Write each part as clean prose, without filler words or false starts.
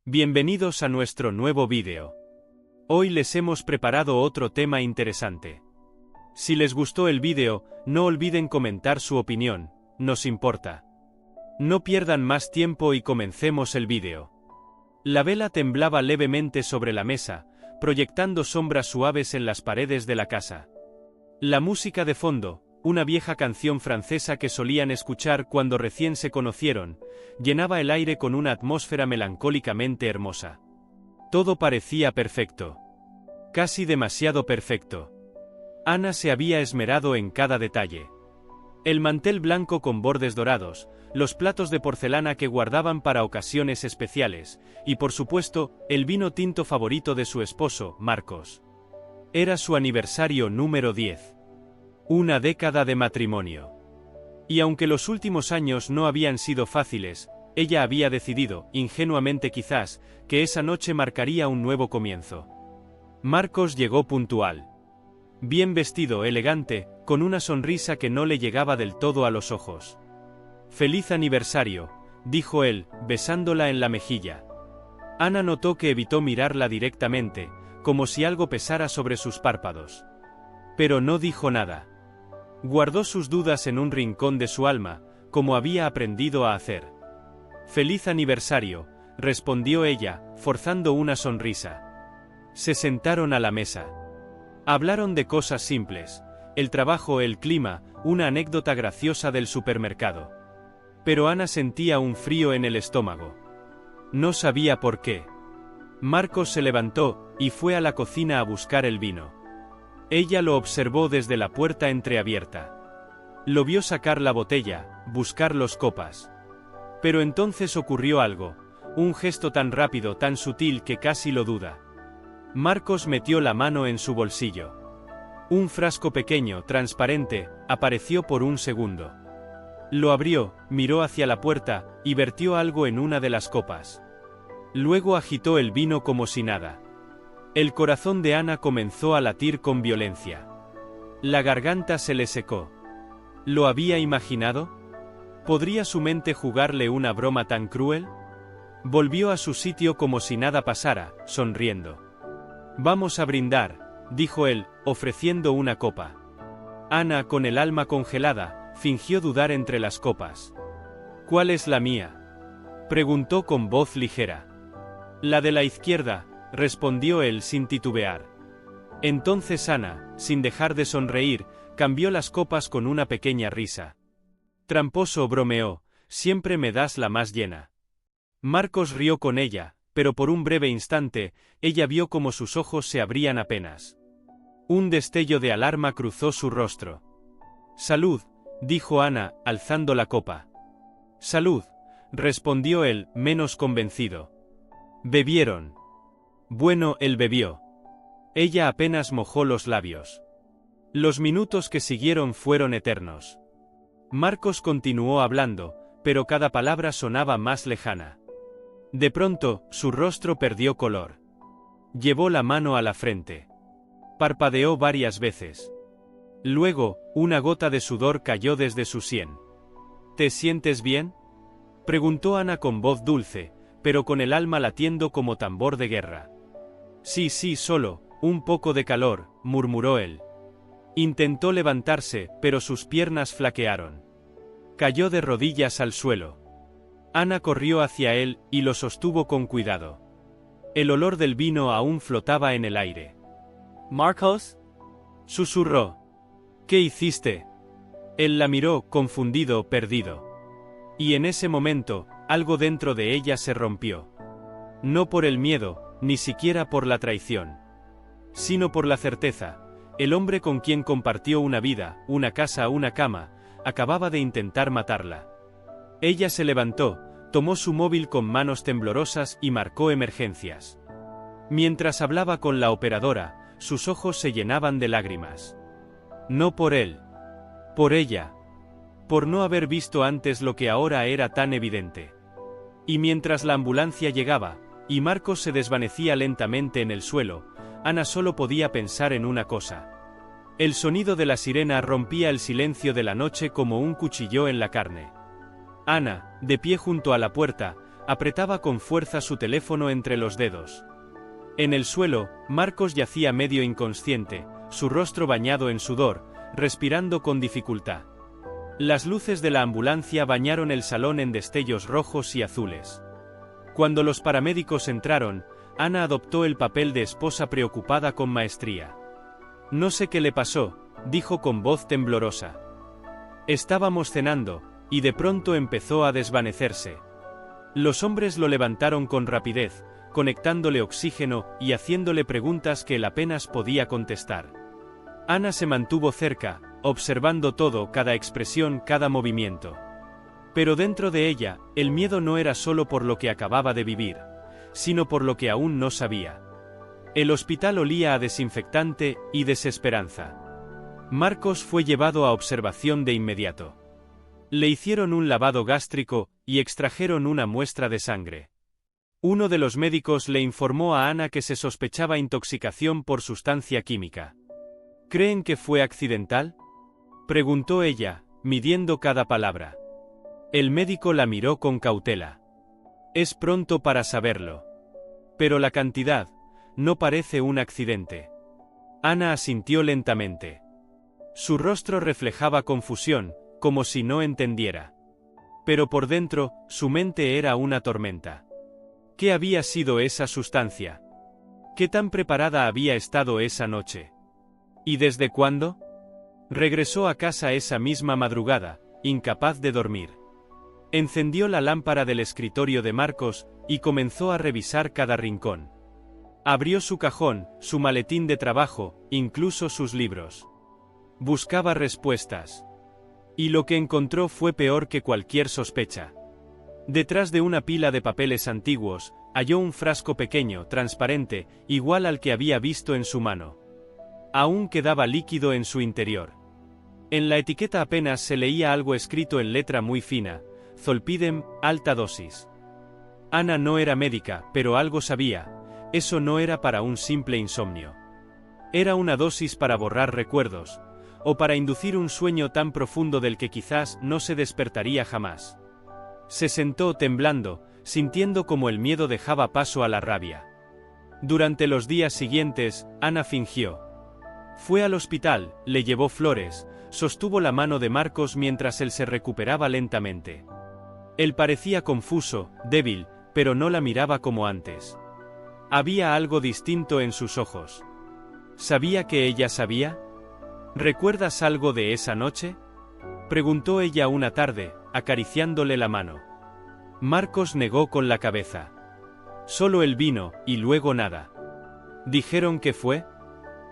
Bienvenidos a nuestro nuevo vídeo. Hoy les hemos preparado otro tema interesante. Si les gustó el vídeo, no olviden comentar su opinión, nos importa. No pierdan más tiempo y comencemos el vídeo. La vela temblaba levemente sobre la mesa, proyectando sombras suaves en las paredes de la casa. La música de fondo, una vieja canción francesa que solían escuchar cuando recién se conocieron, llenaba el aire con una atmósfera melancólicamente hermosa. Todo parecía perfecto. Casi demasiado perfecto. Ana se había esmerado en cada detalle. El mantel blanco con bordes dorados, los platos de porcelana que guardaban para ocasiones especiales, y por supuesto, el vino tinto favorito de su esposo, Marcos. Era su aniversario número 10. Una década de matrimonio. Y aunque los últimos años no habían sido fáciles, ella había decidido, ingenuamente quizás, que esa noche marcaría un nuevo comienzo. Marcos llegó puntual. Bien vestido, elegante, con una sonrisa que no le llegaba del todo a los ojos. «Feliz aniversario», dijo él, besándola en la mejilla. Ana notó que evitó mirarla directamente, como si algo pesara sobre sus párpados. Pero no dijo nada. Guardó sus dudas en un rincón de su alma, como había aprendido a hacer. «Feliz aniversario», respondió ella, forzando una sonrisa. Se sentaron a la mesa. Hablaron de cosas simples, el trabajo, el clima, una anécdota graciosa del supermercado. Pero Ana sentía un frío en el estómago. No sabía por qué. Marcos se levantó, y fue a la cocina a buscar el vino. Ella lo observó desde la puerta entreabierta. Lo vio sacar la botella, buscar los copas. Pero entonces ocurrió algo, un gesto tan rápido, tan sutil que casi lo duda. Marcos metió la mano en su bolsillo. Un frasco pequeño, transparente, apareció por un segundo. Lo abrió, miró hacia la puerta, y vertió algo en una de las copas. Luego agitó el vino como si nada. El corazón de Ana comenzó a latir con violencia. La garganta se le secó. ¿Lo había imaginado? ¿Podría su mente jugarle una broma tan cruel? Volvió a su sitio como si nada pasara, sonriendo. «Vamos a brindar», dijo él, ofreciendo una copa. Ana, con el alma congelada, fingió dudar entre las copas. «¿Cuál es la mía?», preguntó con voz ligera. «La de la izquierda», respondió él sin titubear. Entonces Ana, sin dejar de sonreír, cambió las copas con una pequeña risa. «Tramposo», bromeó, «siempre me das la más llena». Marcos rió con ella, pero por un breve instante, ella vio como sus ojos se abrían apenas. Un destello de alarma cruzó su rostro. «Salud», dijo Ana, alzando la copa. «Salud», respondió él, menos convencido. Bebieron. Bueno, él bebió. Ella apenas mojó los labios. Los minutos que siguieron fueron eternos. Marcos continuó hablando, pero cada palabra sonaba más lejana. De pronto, su rostro perdió color. Llevó la mano a la frente. Parpadeó varias veces. Luego, una gota de sudor cayó desde su sien. «¿Te sientes bien?», preguntó Ana con voz dulce, pero con el alma latiendo como tambor de guerra. «Sí, solo, un poco de calor», murmuró él. Intentó levantarse, pero sus piernas flaquearon. Cayó de rodillas al suelo. Ana corrió hacia él, y lo sostuvo con cuidado. El olor del vino aún flotaba en el aire. «¿Marcos?», susurró. «¿Qué hiciste?». Él la miró, confundido, perdido. Y en ese momento, algo dentro de ella se rompió. No por el miedo, ni siquiera por la traición. Sino por la certeza. El hombre con quien compartió una vida, una casa, una cama, acababa de intentar matarla. Ella se levantó, tomó su móvil con manos temblorosas y marcó emergencias. Mientras hablaba con la operadora, sus ojos se llenaban de lágrimas. No por él. Por ella. Por no haber visto antes lo que ahora era tan evidente. Y mientras la ambulancia llegaba, y Marcos se desvanecía lentamente en el suelo, Ana solo podía pensar en una cosa. El sonido de la sirena rompía el silencio de la noche como un cuchillo en la carne. Ana, de pie junto a la puerta, apretaba con fuerza su teléfono entre los dedos. En el suelo, Marcos yacía medio inconsciente, su rostro bañado en sudor, respirando con dificultad. Las luces de la ambulancia bañaron el salón en destellos rojos y azules. Cuando los paramédicos entraron, Ana adoptó el papel de esposa preocupada con maestría. «No sé qué le pasó», dijo con voz temblorosa. «Estábamos cenando, y de pronto empezó a desvanecerse». Los hombres lo levantaron con rapidez, conectándole oxígeno y haciéndole preguntas que él apenas podía contestar. Ana se mantuvo cerca, observando todo, cada expresión, cada movimiento. Pero dentro de ella, el miedo no era solo por lo que acababa de vivir, sino por lo que aún no sabía. El hospital olía a desinfectante y desesperanza. Marcos fue llevado a observación de inmediato. Le hicieron un lavado gástrico y extrajeron una muestra de sangre. Uno de los médicos le informó a Ana que se sospechaba intoxicación por sustancia química. ¿Creen que fue accidental?, preguntó ella, midiendo cada palabra. El médico la miró con cautela. Es pronto para saberlo. Pero la cantidad, no parece un accidente. Ana asintió lentamente. Su rostro reflejaba confusión, como si no entendiera. Pero por dentro, su mente era una tormenta. ¿Qué había sido esa sustancia? ¿Qué tan preparada había estado esa noche? ¿Y desde cuándo? Regresó a casa esa misma madrugada, incapaz de dormir. Encendió la lámpara del escritorio de Marcos y comenzó a revisar cada rincón. Abrió su cajón, su maletín de trabajo, incluso sus libros. Buscaba respuestas. Y lo que encontró fue peor que cualquier sospecha. Detrás de una pila de papeles antiguos, halló un frasco pequeño, transparente, igual al que había visto en su mano. Aún quedaba líquido en su interior. En la etiqueta apenas se leía algo escrito en letra muy fina: Zolpidem, alta dosis. Ana no era médica, pero algo sabía. Eso no era para un simple insomnio. Era una dosis para borrar recuerdos, o para inducir un sueño tan profundo del que quizás no se despertaría jamás. Se sentó temblando, sintiendo como el miedo dejaba paso a la rabia. Durante los días siguientes, Ana fingió. Fue al hospital, le llevó flores, sostuvo la mano de Marcos mientras él se recuperaba lentamente. Él parecía confuso, débil, pero no la miraba como antes. Había algo distinto en sus ojos. ¿Sabía que ella sabía? ¿Recuerdas algo de esa noche?, preguntó ella una tarde, acariciándole la mano. Marcos negó con la cabeza. Solo el vino, y luego nada. ¿Dijeron que fue?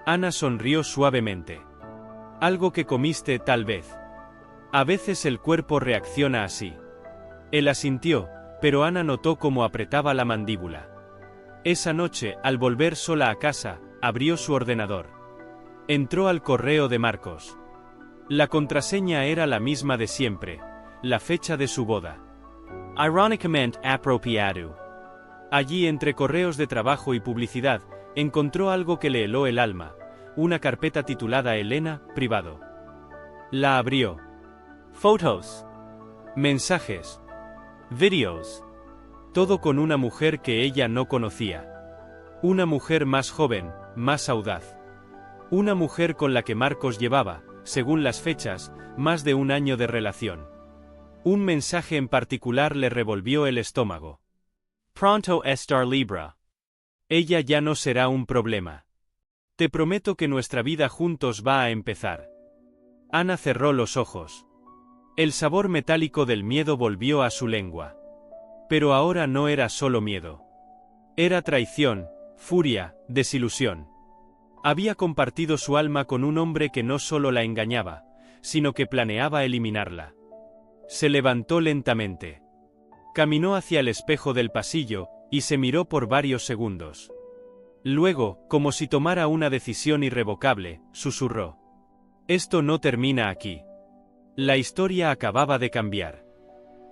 Ana sonrió suavemente. Algo que comiste, tal vez. A veces el cuerpo reacciona así. Él asintió, pero Ana notó cómo apretaba la mandíbula. Esa noche, al volver sola a casa, abrió su ordenador. Entró al correo de Marcos. La contraseña era la misma de siempre, la fecha de su boda. Irónicamente apropiado. Allí, entre correos de trabajo y publicidad, encontró algo que le heló el alma, una carpeta titulada Elena, privado. La abrió. Fotos. Mensajes. Videos. Todo con una mujer que ella no conocía. Una mujer más joven, más audaz. Una mujer con la que Marcos llevaba, según las fechas, más de un año de relación. Un mensaje en particular le revolvió el estómago. Pronto estar libre. Ella ya no será un problema. Te prometo que nuestra vida juntos va a empezar. Ana cerró los ojos. El sabor metálico del miedo volvió a su lengua. Pero ahora no era solo miedo. Era traición, furia, desilusión. Había compartido su alma con un hombre que no solo la engañaba, sino que planeaba eliminarla. Se levantó lentamente. Caminó hacia el espejo del pasillo, y se miró por varios segundos. Luego, como si tomara una decisión irrevocable, susurró. Esto no termina aquí. La historia acababa de cambiar.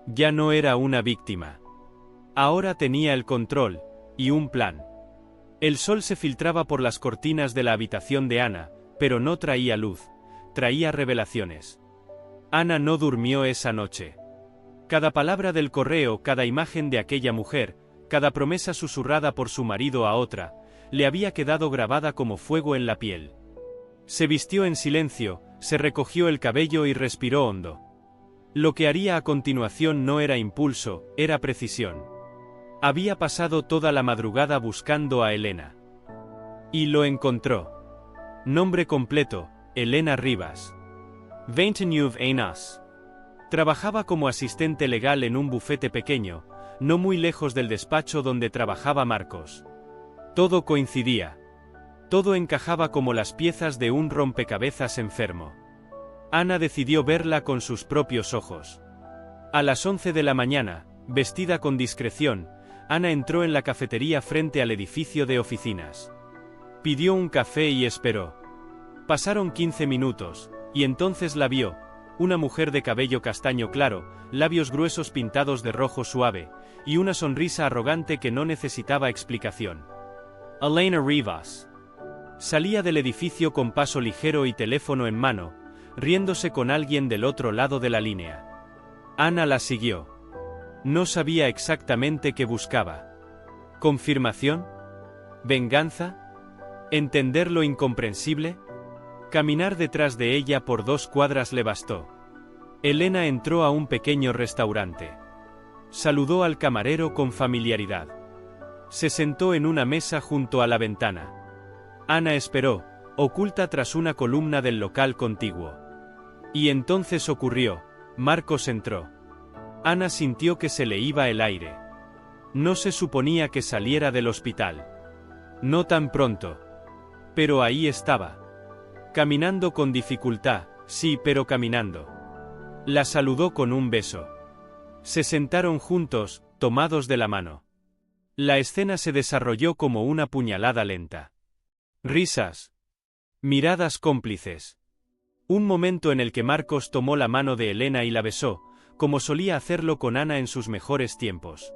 Ya no era una víctima. Ahora tenía el control, y un plan. El sol se filtraba por las cortinas de la habitación de Ana, pero no traía luz, traía revelaciones. Ana no durmió esa noche. Cada palabra del correo, cada imagen de aquella mujer, cada promesa susurrada por su marido a otra, le había quedado grabada como fuego en la piel. Se vistió en silencio, se recogió el cabello y respiró hondo. Lo que haría a continuación no era impulso, era precisión. Había pasado toda la madrugada buscando a Elena. Y lo encontró. Nombre completo, Elena Rivas. 29 años. Trabajaba como asistente legal en un bufete pequeño, no muy lejos del despacho donde trabajaba Marcos. Todo coincidía. Todo encajaba como las piezas de un rompecabezas enfermo. Ana decidió verla con sus propios ojos. A las 11 de la mañana, vestida con discreción, Ana entró en la cafetería frente al edificio de oficinas. Pidió un café y esperó. Pasaron 15 minutos, y entonces la vio, una mujer de cabello castaño claro, labios gruesos pintados de rojo suave, y una sonrisa arrogante que no necesitaba explicación. Elena Rivas. Salía del edificio con paso ligero y teléfono en mano, riéndose con alguien del otro lado de la línea. Ana la siguió. No sabía exactamente qué buscaba. ¿Confirmación? ¿Venganza? ¿Entender lo incomprensible? Caminar detrás de ella por 2 cuadras le bastó. Elena entró a un pequeño restaurante. Saludó al camarero con familiaridad. Se sentó en una mesa junto a la ventana. Ana esperó, oculta tras una columna del local contiguo. Y entonces ocurrió, Marcos entró. Ana sintió que se le iba el aire. No se suponía que saliera del hospital. No tan pronto. Pero ahí estaba. Caminando con dificultad, sí, pero caminando. La saludó con un beso. Se sentaron juntos, tomados de la mano. La escena se desarrolló como una puñalada lenta. Risas. Miradas cómplices. Un momento en el que Marcos tomó la mano de Elena y la besó, como solía hacerlo con Ana en sus mejores tiempos.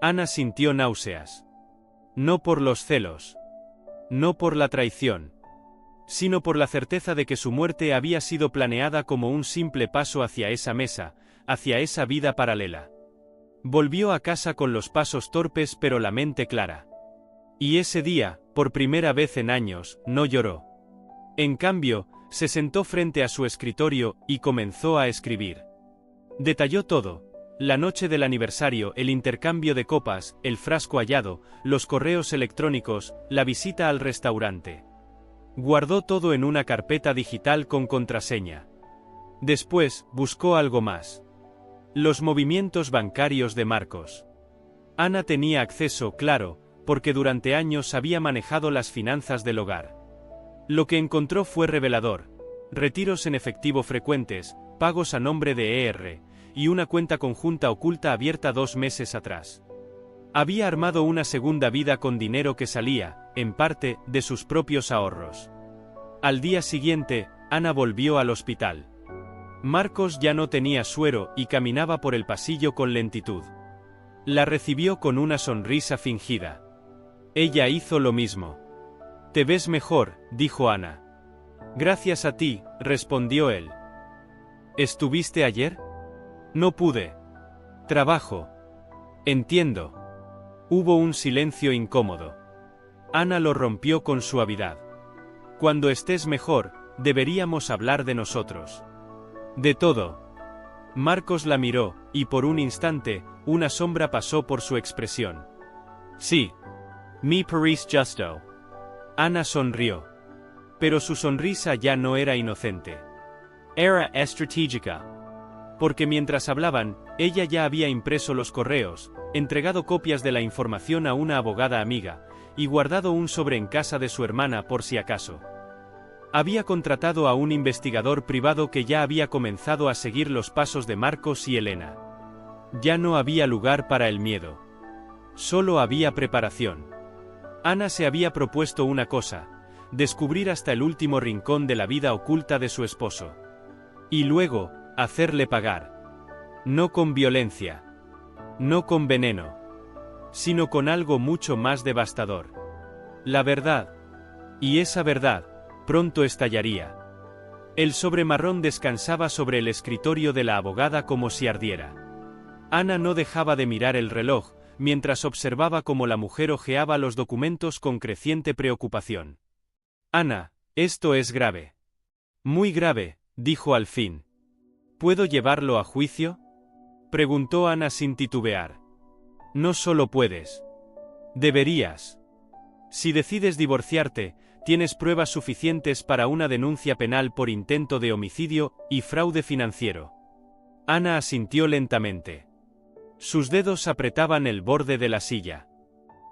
Ana sintió náuseas. No por los celos. No por la traición. Sino por la certeza de que su muerte había sido planeada como un simple paso hacia esa mesa, hacia esa vida paralela. Volvió a casa con los pasos torpes pero la mente clara. Y ese día, por primera vez en años, no lloró. En cambio, se sentó frente a su escritorio y comenzó a escribir. Detalló todo: la noche del aniversario, el intercambio de copas, el frasco hallado, los correos electrónicos, la visita al restaurante. Guardó todo en una carpeta digital con contraseña. Después, buscó algo más. Los movimientos bancarios de Marcos. Ana tenía acceso, claro, porque durante años había manejado las finanzas del hogar. Lo que encontró fue revelador: retiros en efectivo frecuentes, pagos a nombre de ER, y una cuenta conjunta oculta abierta 2 meses atrás. Había armado una segunda vida con dinero que salía, en parte, de sus propios ahorros. Al día siguiente, Ana volvió al hospital. Marcos ya no tenía suero y caminaba por el pasillo con lentitud. La recibió con una sonrisa fingida. Ella hizo lo mismo. «Te ves mejor», dijo Ana. «Gracias a ti», respondió él. «¿Estuviste ayer?» «No pude. Trabajo». «Entiendo». Hubo un silencio incómodo. Ana lo rompió con suavidad. «Cuando estés mejor, deberíamos hablar de nosotros. De todo». Marcos la miró, y por un instante, una sombra pasó por su expresión. «Sí. Me parece justo». Ana sonrió. Pero su sonrisa ya no era inocente. Era estratégica. Porque mientras hablaban, ella ya había impreso los correos, entregado copias de la información a una abogada amiga, y guardado un sobre en casa de su hermana por si acaso. Había contratado a un investigador privado que ya había comenzado a seguir los pasos de Marcos y Elena. Ya no había lugar para el miedo. Solo había preparación. Ana se había propuesto una cosa: descubrir hasta el último rincón de la vida oculta de su esposo. Y luego, hacerle pagar. No con violencia. No con veneno. Sino con algo mucho más devastador. La verdad. Y esa verdad, pronto estallaría. El sobre marrón descansaba sobre el escritorio de la abogada como si ardiera. Ana no dejaba de mirar el reloj, mientras observaba cómo la mujer hojeaba los documentos con creciente preocupación. Ana, esto es grave. Muy grave, dijo al fin. ¿Puedo llevarlo a juicio? Preguntó Ana sin titubear. No solo puedes. Deberías. Si decides divorciarte, tienes pruebas suficientes para una denuncia penal por intento de homicidio y fraude financiero. Ana asintió lentamente. Sus dedos apretaban el borde de la silla.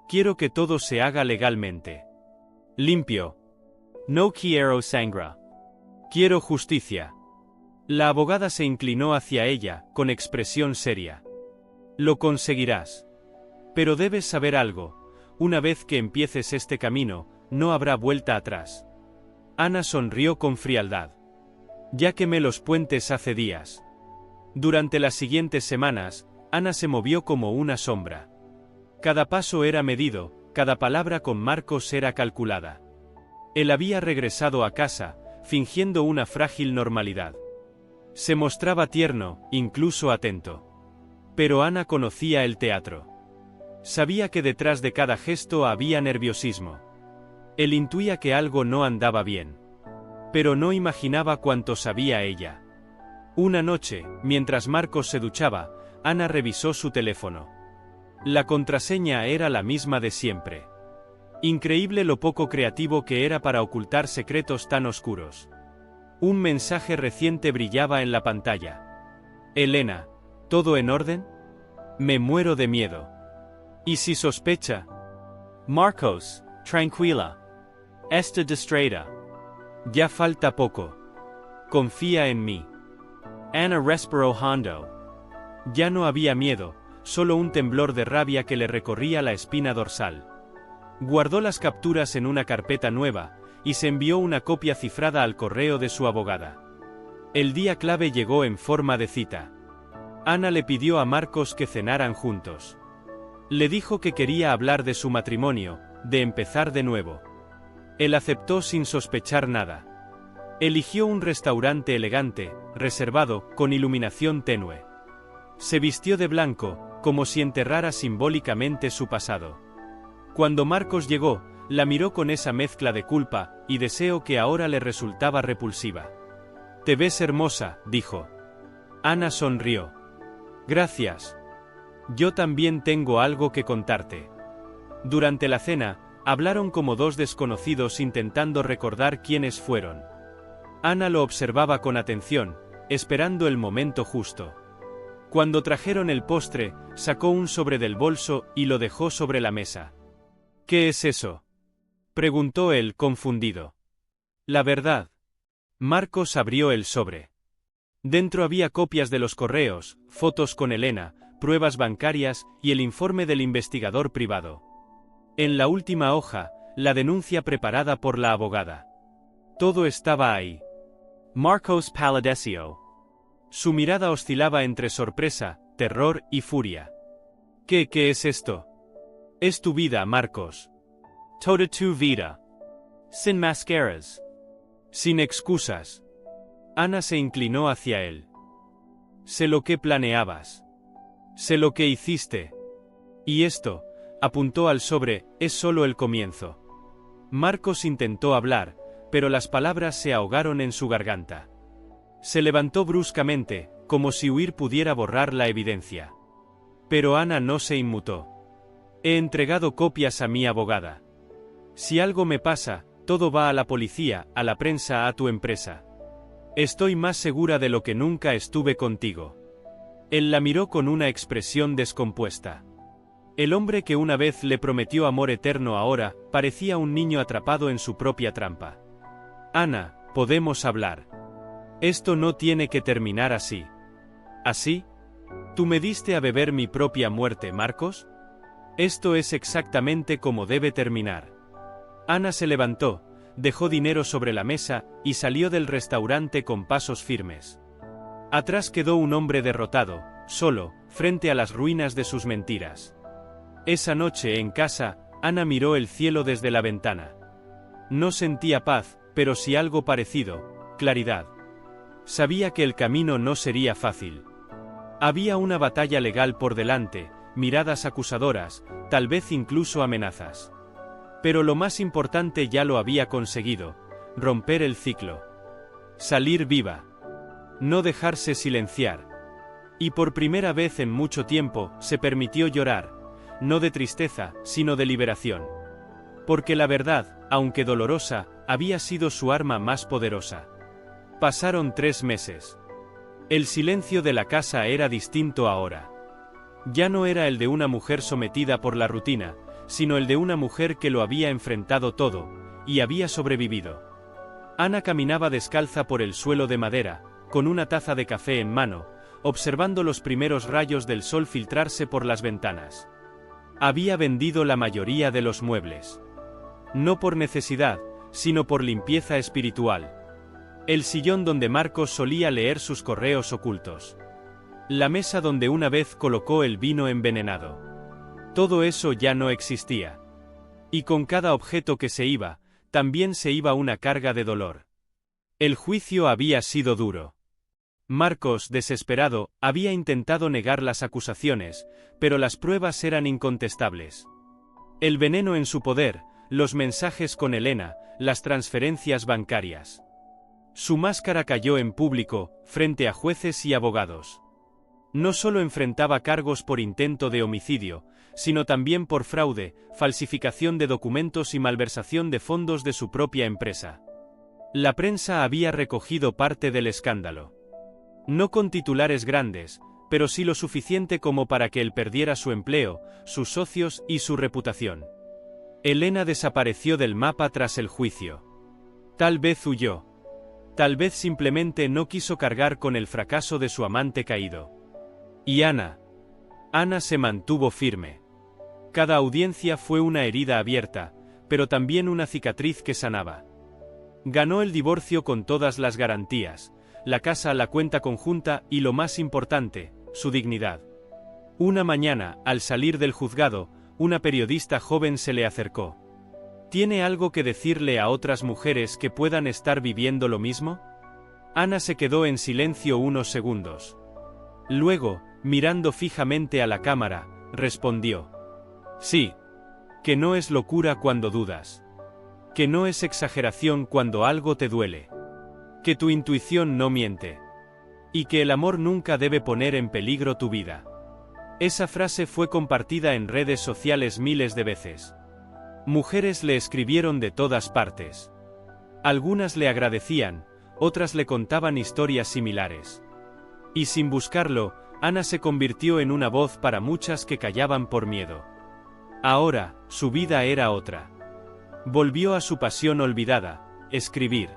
Quiero que todo se haga legalmente. Limpio. No quiero sangre. Quiero justicia. La abogada se inclinó hacia ella, con expresión seria. Lo conseguirás. Pero debes saber algo. Una vez que empieces este camino, no habrá vuelta atrás. Ana sonrió con frialdad. Ya quemé los puentes hace días. Durante las siguientes semanas, Ana se movió como una sombra. Cada paso era medido, cada palabra con Marcos era calculada. Él había regresado a casa, fingiendo una frágil normalidad. Se mostraba tierno, incluso atento. Pero Ana conocía el teatro. Sabía que detrás de cada gesto había nerviosismo. Él intuía que algo no andaba bien. Pero no imaginaba cuánto sabía ella. Una noche, mientras Marcos se duchaba, Ana revisó su teléfono. La contraseña era la misma de siempre. Increíble lo poco creativo que era para ocultar secretos tan oscuros. Un mensaje reciente brillaba en la pantalla. Elena, ¿todo en orden? Me muero de miedo. ¿Y si sospecha? Marcos, tranquila. Está distraída. Ya falta poco. Confía en mí. Ana respiró hondo. Ya no había miedo, solo un temblor de rabia que le recorría la espina dorsal. Guardó las capturas en una carpeta nueva, y se envió una copia cifrada al correo de su abogada. El día clave llegó en forma de cita. Ana le pidió a Marcos que cenaran juntos. Le dijo que quería hablar de su matrimonio, de empezar de nuevo. Él aceptó sin sospechar nada. Eligió un restaurante elegante, reservado, con iluminación tenue. Se vistió de blanco, como si enterrara simbólicamente su pasado. Cuando Marcos llegó, la miró con esa mezcla de culpa y deseo que ahora le resultaba repulsiva. «Te ves hermosa», dijo. Ana sonrió. «Gracias. Yo también tengo algo que contarte». Durante la cena, hablaron como dos desconocidos intentando recordar quiénes fueron. Ana lo observaba con atención, esperando el momento justo. Cuando trajeron el postre, sacó un sobre del bolso y lo dejó sobre la mesa. «¿Qué es eso?», preguntó él, confundido. «La verdad». Marcos abrió el sobre. Dentro había copias de los correos, fotos con Elena, pruebas bancarias y el informe del investigador privado. En la última hoja, la denuncia preparada por la abogada. Todo estaba ahí. Marcos palideció. Su mirada oscilaba entre sorpresa, terror y furia. ¿Qué es esto? Es tu vida, Marcos. Toda tu vida. Sin máscaras. Sin excusas. Ana se inclinó hacia él. Sé lo que planeabas. Sé lo que hiciste. Y esto, apuntó al sobre, es solo el comienzo. Marcos intentó hablar, pero las palabras se ahogaron en su garganta. Se levantó bruscamente, como si huir pudiera borrar la evidencia. Pero Ana no se inmutó. He entregado copias a mi abogada. Si algo me pasa, todo va a la policía, a la prensa, a tu empresa. Estoy más segura de lo que nunca estuve contigo. Él la miró con una expresión descompuesta. El hombre que una vez le prometió amor eterno ahora, parecía un niño atrapado en su propia trampa. Ana, podemos hablar. Esto no tiene que terminar así. ¿Así? ¿Tú me diste a beber mi propia muerte, Marcos? Esto es exactamente como debe terminar. Ana se levantó, dejó dinero sobre la mesa y salió del restaurante con pasos firmes. Atrás quedó un hombre derrotado, solo, frente a las ruinas de sus mentiras. Esa noche en casa, Ana miró el cielo desde la ventana. No sentía paz, pero sí algo parecido, claridad. Sabía que el camino no sería fácil. Había una batalla legal por delante, miradas acusadoras, tal vez incluso amenazas. Pero lo más importante ya lo había conseguido: romper el ciclo. Salir viva. No dejarse silenciar. Y por primera vez en mucho tiempo, se permitió llorar, no de tristeza, sino de liberación. Porque la verdad, aunque dolorosa, había sido su arma más poderosa. Pasaron 3 meses. El silencio de la casa era distinto ahora. Ya no era el de una mujer sometida por la rutina, sino el de una mujer que lo había enfrentado todo, y había sobrevivido. Ana caminaba descalza por el suelo de madera, con una taza de café en mano, observando los primeros rayos del sol filtrarse por las ventanas. Había vendido la mayoría de los muebles. No por necesidad, sino por limpieza espiritual. El sillón donde Marcos solía leer sus correos ocultos. La mesa donde una vez colocó el vino envenenado. Todo eso ya no existía. Y con cada objeto que se iba, también se iba una carga de dolor. El juicio había sido duro. Marcos, desesperado, había intentado negar las acusaciones, pero las pruebas eran incontestables. El veneno en su poder, los mensajes con Elena, las transferencias bancarias. Su máscara cayó en público, frente a jueces y abogados. No solo enfrentaba cargos por intento de homicidio, sino también por fraude, falsificación de documentos y malversación de fondos de su propia empresa. La prensa había recogido parte del escándalo. No con titulares grandes, pero sí lo suficiente como para que él perdiera su empleo, sus socios y su reputación. Elena desapareció del mapa tras el juicio. Tal vez huyó. Tal vez simplemente no quiso cargar con el fracaso de su amante caído. Y Ana se mantuvo firme. Cada audiencia fue una herida abierta, pero también una cicatriz que sanaba. Ganó el divorcio con todas las garantías, la casa, la cuenta conjunta y, lo más importante, su dignidad. Una mañana, al salir del juzgado, una periodista joven se le acercó. ¿Tiene algo que decirle a otras mujeres que puedan estar viviendo lo mismo? Ana se quedó en silencio unos segundos. Luego, mirando fijamente a la cámara, respondió: sí. Que no es locura cuando dudas. Que no es exageración cuando algo te duele. Que tu intuición no miente. Y que el amor nunca debe poner en peligro tu vida. Esa frase fue compartida en redes sociales miles de veces. Mujeres le escribieron de todas partes. Algunas le agradecían, otras le contaban historias similares. Y sin buscarlo, Ana se convirtió en una voz para muchas que callaban por miedo. Ahora, su vida era otra. Volvió a su pasión olvidada: escribir.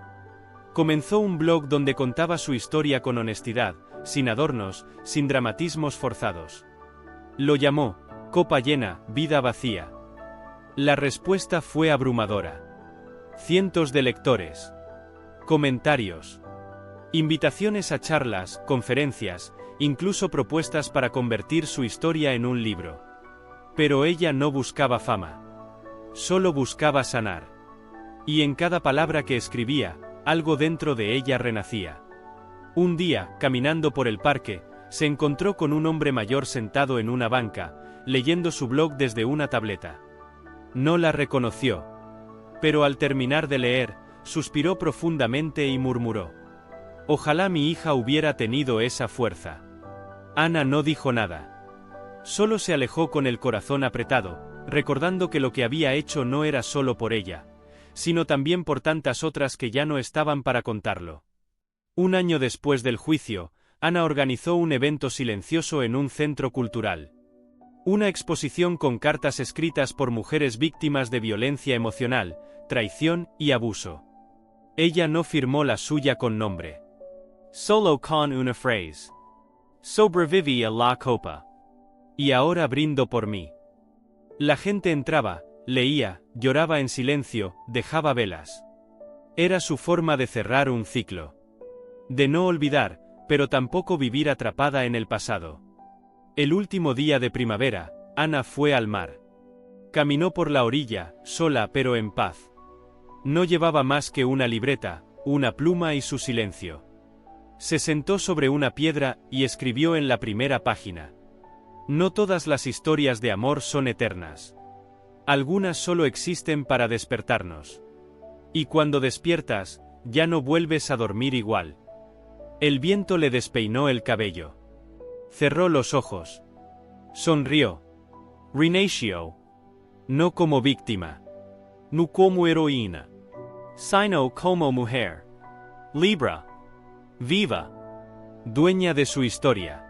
Comenzó un blog donde contaba su historia con honestidad, sin adornos, sin dramatismos forzados. Lo llamó Copa llena, vida vacía. La respuesta fue abrumadora. Cientos de lectores. Comentarios. Invitaciones a charlas, conferencias, incluso propuestas para convertir su historia en un libro. Pero ella no buscaba fama. Solo buscaba sanar. Y en cada palabra que escribía, algo dentro de ella renacía. Un día, caminando por el parque, se encontró con un hombre mayor sentado en una banca, leyendo su blog desde una tableta. No la reconoció. Pero al terminar de leer, suspiró profundamente y murmuró: ojalá mi hija hubiera tenido esa fuerza. Ana no dijo nada. Solo se alejó con el corazón apretado, recordando que lo que había hecho no era solo por ella, sino también por tantas otras que ya no estaban para contarlo. Un año después del juicio, Ana organizó un evento silencioso en un centro cultural. Una exposición con cartas escritas por mujeres víctimas de violencia emocional, traición y abuso. Ella no firmó la suya con nombre. Solo con una frase. Sobreviví a la copa. Y ahora brindo por mí. La gente entraba, leía, lloraba en silencio, dejaba velas. Era su forma de cerrar un ciclo. De no olvidar, pero tampoco vivir atrapada en el pasado. El último día de primavera, Ana fue al mar. Caminó por la orilla, sola pero en paz. No llevaba más que una libreta, una pluma y su silencio. Se sentó sobre una piedra y escribió en la primera página. No todas las historias de amor son eternas. Algunas solo existen para despertarnos. Y cuando despiertas, ya no vuelves a dormir igual. El viento le despeinó el cabello. Cerró los ojos. Sonrió. Renació. No como víctima. No como heroína. Sino como mujer. Libra. Viva. Dueña de su historia.